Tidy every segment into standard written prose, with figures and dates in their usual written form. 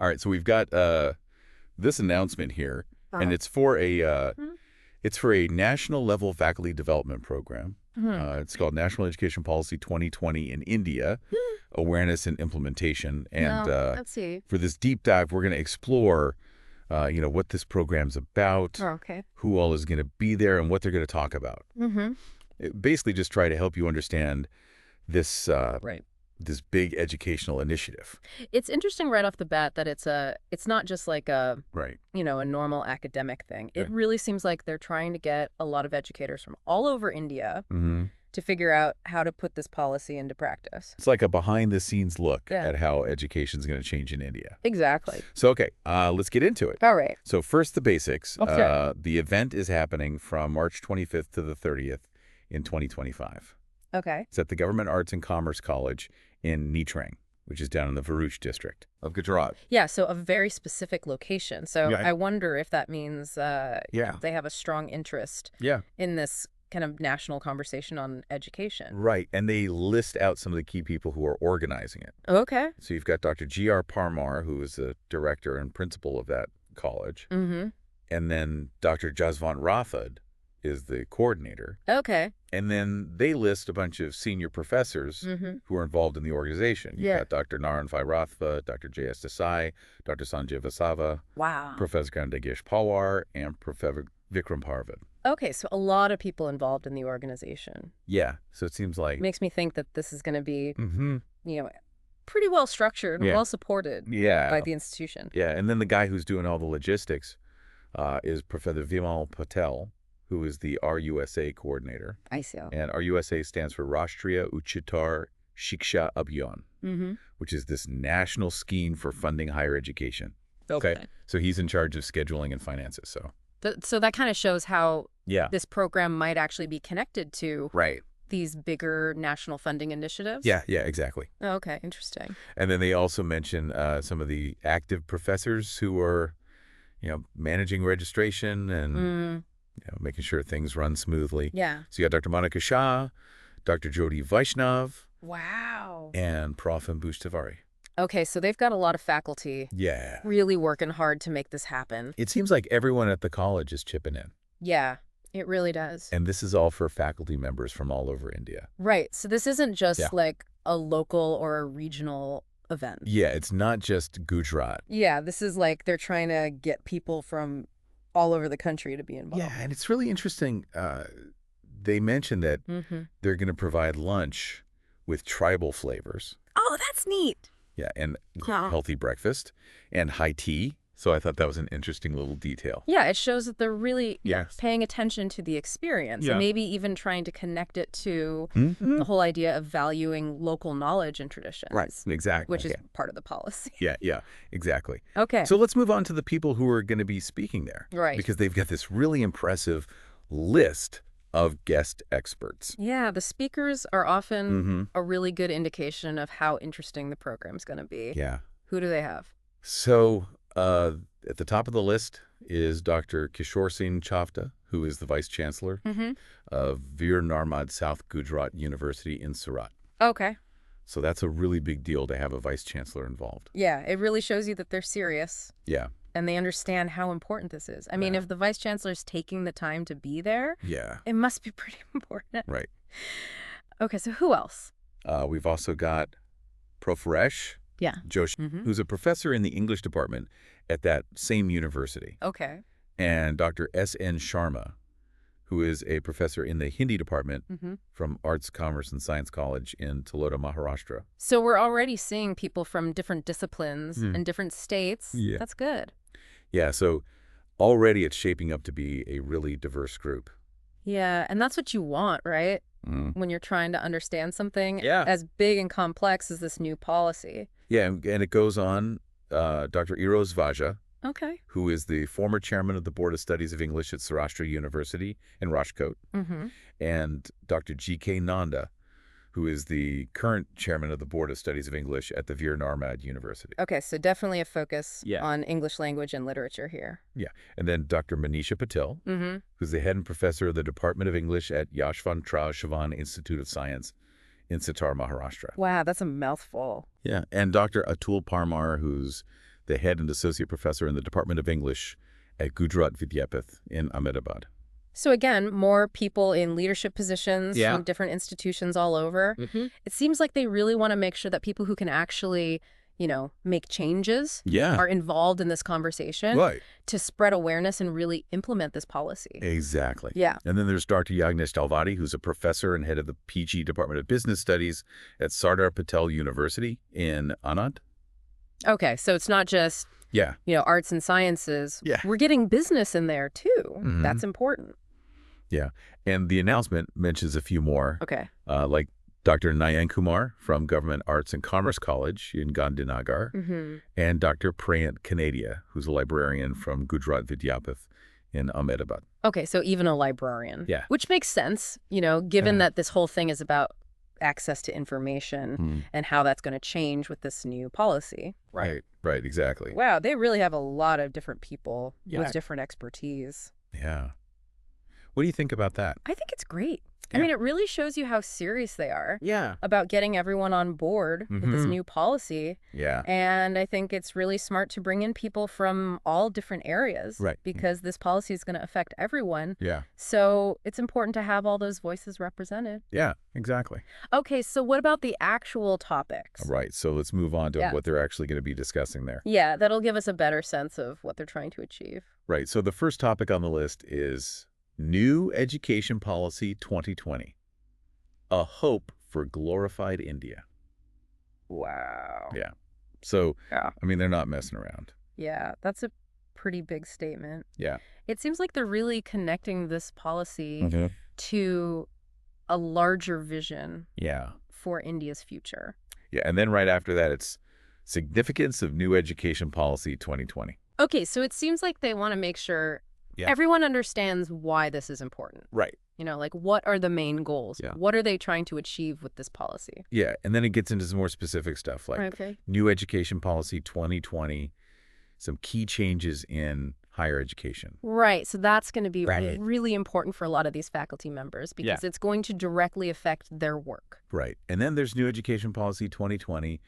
All right, so we've got this announcement here, and it's for a national level faculty development program. It's called National Education Policy 2020 in India, Awareness and Implementation. And let's see. for this deep dive, we're going to explore, what this program's about, who all is going to be there, and what they're going to talk about. Basically, just try to help you understand this this big educational initiative. It's interesting right off the bat that it's not just like a a normal academic thing. It really seems like they're trying to get a lot of educators from all over India to figure out how to put this policy into practice. It's like a behind-the-scenes look at how education is going to change in India. Exactly. So, okay, let's get into it. All right. So first, the basics. Okay. The event is happening from March 25th to the 30th in 2025. Okay. It's at the Government Arts and Commerce College in Nitrang, which is down in the Varuch district of Gujarat. Yeah, so a very specific location. So I wonder if that means they have a strong interest in this kind of national conversation on education. Right, and they list out some of the key people who are organizing it. Okay. So you've got Dr. G.R. Parmar, who is the director and principal of that college. And then Dr. Jaswant Rathod is the coordinator. Okay. And then they list a bunch of senior professors who are involved in the organization. You've got Dr. Naran Vairathva, Dr. J.S. Desai, Dr. Sanjay Vasava, Professor Gandagesh Pawar, and Professor Vikram Parvad. Okay, so a lot of people involved in the organization. Yeah, so it seems like... Makes me think that this is going to be, pretty well structured and well supported by the institution. Yeah, and then the guy who's doing all the logistics is Professor Vimal Patel, who is the RUSA coordinator. I see. And RUSA stands for Rashtriya Uchitar Shiksha Abhiyan, which is this national scheme for funding higher education. Okay. So he's in charge of scheduling and finances. So that kind of shows how this program might actually be connected to these bigger national funding initiatives. Yeah, exactly. Oh, okay, interesting. And then they also mention some of the active professors who are, managing registration and making sure things run smoothly. Yeah. So you got Dr. Monica Shah, Dr. Jyoti Vaishnav. Wow. And Prof. Ambush Tiwari. Okay, so they've got a lot of faculty really working hard to make this happen. It seems like everyone at the college is chipping in. Yeah, it really does. And this is all for faculty members from all over India. Right, so this isn't just like a local or a regional event. Yeah, it's not just Gujarat. Yeah, this is like they're trying to get people from all over the country to be involved. Yeah, and it's really interesting. They mentioned that they're going to provide lunch with tribal flavors. Oh, that's neat. Yeah, and healthy breakfast and high tea. So I thought that was an interesting little detail. Yeah, it shows that they're really paying attention to the experience and maybe even trying to connect it to the whole idea of valuing local knowledge and traditions. Right, exactly. Which is part of the policy. Yeah, exactly. Okay. So let's move on to the people who are going to be speaking there. Right. Because they've got this really impressive list of guest experts. Yeah, the speakers are often a really good indication of how interesting the program's going to be. Yeah. Who do they have? So at the top of the list is Dr. Kishore Singh Chavda, who is the Vice Chancellor of Veer Narmad South Gujarat University in Surat. Okay. So that's a really big deal to have a Vice Chancellor involved. Yeah, it really shows you that they're serious. Yeah. And they understand how important this is. I mean, if the Vice Chancellor's taking the time to be there, it must be pretty important. Right. Okay, so who else? We've also got Prof. Resh Joshi, who's a professor in the English department at that same university. Okay. And Dr. S.N. Sharma, who is a professor in the Hindi department from Arts, Commerce, and Science College in Taloda, Maharashtra. So we're already seeing people from different disciplines and different states. Yeah. That's good. Yeah, so already it's shaping up to be a really diverse group. Yeah, and that's what you want, right? When you're trying to understand something as big and complex as this new policy. Yeah, and it goes on. Dr. Eros Vaja, who is the former chairman of the Board of Studies of English at Saurashtra University in Rajkot, and Dr. G.K. Nanda, who is the current chairman of the Board of Studies of English at the Veer Narmad University. Okay, so definitely a focus on English language and literature here. Yeah, and then Dr. Manisha Patel, who's the head and professor of the Department of English at Yashwantrao Chavan Institute of Science in Satar, Maharashtra. Wow, that's a mouthful. Yeah, and Dr. Atul Parmar, who's the head and associate professor in the Department of English at Gujarat Vidyapith in Ahmedabad. So again, more people in leadership positions from different institutions all over. It seems like they really want to make sure that people who can actually, make changes are involved in this conversation to spread awareness and really implement this policy. Exactly. Yeah. And then there's Dr. Yagnesh Dalwadi, who's a professor and head of the PG Department of Business Studies at Sardar Patel University in Anand. Okay, so it's not just, arts and sciences. Yeah. We're getting business in there, too. That's important. Yeah. And the announcement mentions a few more. Okay. Like Dr. Nayan Kumar from Government Arts and Commerce College in Gandhinagar, and Dr. Prayant Kanadia, who's a librarian from Gujarat Vidyapith in Ahmedabad. Okay, so even a librarian. Yeah. Which makes sense, given that this whole thing is about access to information and how that's going to change with this new policy. Right, exactly. Wow, they really have a lot of different people with different expertise. Yeah. What do you think about that? I think it's great. I mean, it really shows you how serious they are Yeah. about getting everyone on board with this new policy. Yeah. And I think it's really smart to bring in people from all different areas. Right. Because this policy is going to affect everyone. Yeah. So it's important to have all those voices represented. Yeah, exactly. Okay, so what about the actual topics? Right. So let's move on to what they're actually going to be discussing there. Yeah, that'll give us a better sense of what they're trying to achieve. Right. So the first topic on the list is New Education Policy 2020, a hope for glorified India. Wow. Yeah. So, I mean, they're not messing around. Yeah, that's a pretty big statement. Yeah. It seems like they're really connecting this policy to a larger vision for India's future. Yeah, and then right after that, it's significance of New Education Policy 2020. Okay, so it seems like they want to make sure everyone understands why this is important. Right. Like what are the main goals? Yeah. What are they trying to achieve with this policy? Yeah, and then it gets into some more specific stuff like New Education Policy 2020, some key changes in higher education. Right, so that's going to be really important for a lot of these faculty members because it's going to directly affect their work. Right, and then there's New Education Policy 2020,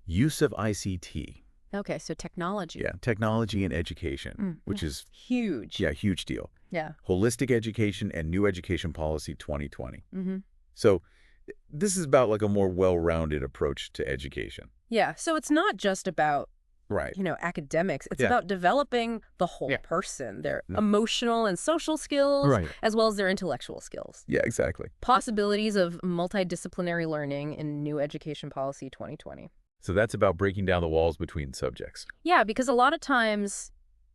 use of ICT. Okay, so technology. Yeah, technology and education, which is huge. Yeah, huge deal. Yeah. Holistic education and New Education Policy 2020. So this is about like a more well-rounded approach to education. Yeah, so it's not just about academics. It's about developing the whole person, their emotional and social skills, as well as their intellectual skills. Yeah, exactly. Possibilities of multidisciplinary learning in New Education Policy 2020. So that's about breaking down the walls between subjects. Yeah, because a lot of times,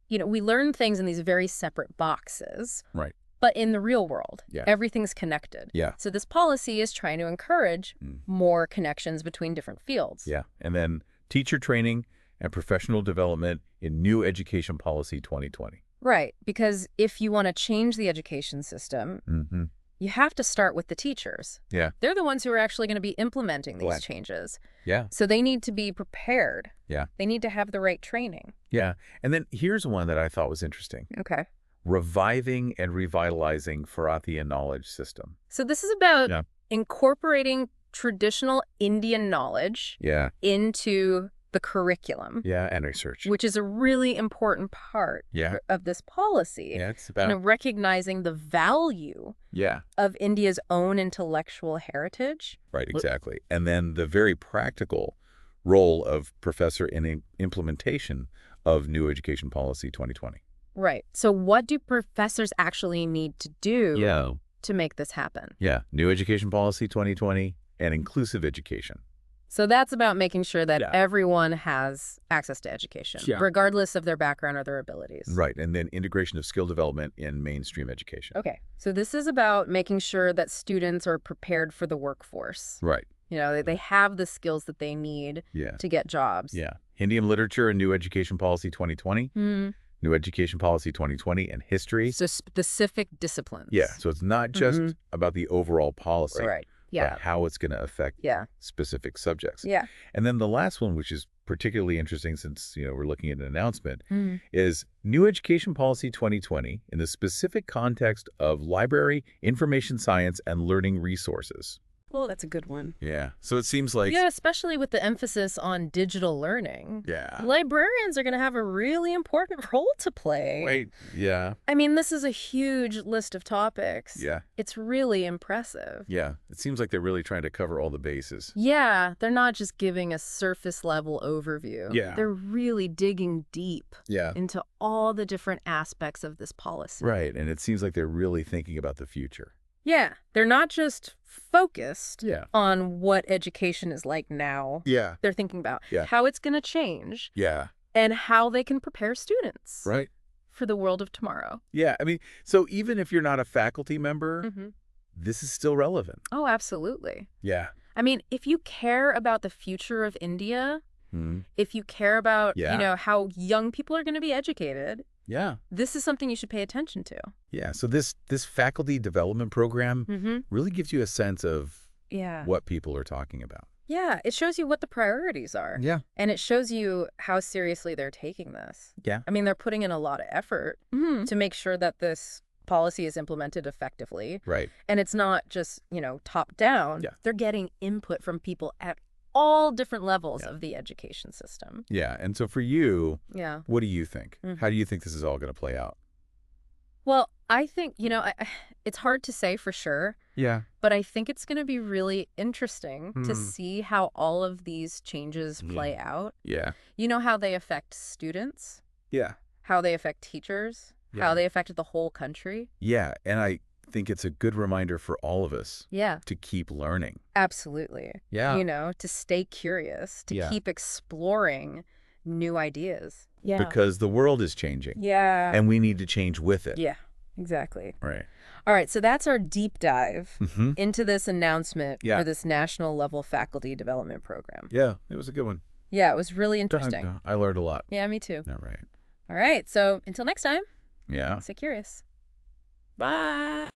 we learn things in these very separate boxes. Right. But in the real world, everything's connected. Yeah. So this policy is trying to encourage more connections between different fields. Yeah. And then teacher training and professional development in New Education Policy 2020. Right. Because if you want to change the education system, you have to start with the teachers. Yeah. They're the ones who are actually going to be implementing these changes. Yeah. So they need to be prepared. Yeah. They need to have the right training. Yeah. And then here's one that I thought was interesting. Okay. Reviving and revitalizing Bharatiya knowledge system. So this is about incorporating traditional Indian knowledge into the curriculum. Yeah, and research. Which is a really important part of this policy. Yeah, it's about recognizing the value of India's own intellectual heritage. Right, exactly. And then the very practical role of professor in implementation of New Education Policy 2020. Right. So what do professors actually need to do to make this happen? Yeah, New Education Policy 2020 and inclusive education. So that's about making sure that everyone has access to education, regardless of their background or their abilities. Right. And then integration of skill development in mainstream education. Okay. So this is about making sure that students are prepared for the workforce. Right. They have the skills that they need to get jobs. Yeah. Hindi and literature and New Education Policy 2020. New Education Policy 2020 and history. So specific disciplines. Yeah. So it's not just about the overall policy. Right. Yeah. But how it's going to affect specific subjects. Yeah. And then the last one, which is particularly interesting since, we're looking at an announcement, is New Education Policy 2020 in the specific context of library, information science, and learning resources. Well, that's a good one. Yeah. So it seems like... Yeah, especially with the emphasis on digital learning. Yeah. Librarians are going to have a really important role to play. Right. Yeah. I mean, this is a huge list of topics. Yeah. It's really impressive. Yeah. It seems like they're really trying to cover all the bases. Yeah. They're not just giving a surface level overview. Yeah. They're really digging deep into all the different aspects of this policy. Right. And it seems like they're really thinking about the future. Yeah. They're not just focused on what education is like now. Yeah. They're thinking about how it's going to change. Yeah. And how they can prepare students. Right. For the world of tomorrow. Yeah. I mean, so even if you're not a faculty member, this is still relevant. Oh, absolutely. Yeah. I mean, if you care about the future of India, if you care about, you know, how young people are going to be educated, this is something you should pay attention to. Yeah. So this faculty development program really gives you a sense of what people are talking about. Yeah. It shows you what the priorities are. Yeah. And it shows you how seriously they're taking this. Yeah. I mean, they're putting in a lot of effort to make sure that this policy is implemented effectively. Right. And it's not just, you know, top down. Yeah. They're getting input from people at all different levels of the education system. Yeah. And so for you, what do you think? Mm-hmm. How do you think this is all going to play out? Well, I think, you know, it's hard to say for sure. Yeah. But I think it's going to be really interesting to see how all of these changes play out. Yeah. You know, how they affect students. Yeah. How they affect teachers. Yeah. How they affect the whole country. Yeah. And I think it's a good reminder for all of us to keep learning. Absolutely. Yeah. You know, to stay curious, to keep exploring new ideas. Yeah. Because the world is changing. Yeah. And we need to change with it. Yeah, exactly. Right. All right, so that's our deep dive into this announcement for this national level faculty development program. Yeah, it was a good one. Yeah, it was really interesting. I learned a lot. Yeah, me too. All right. All right, so until next time. Yeah. Stay curious. Bye.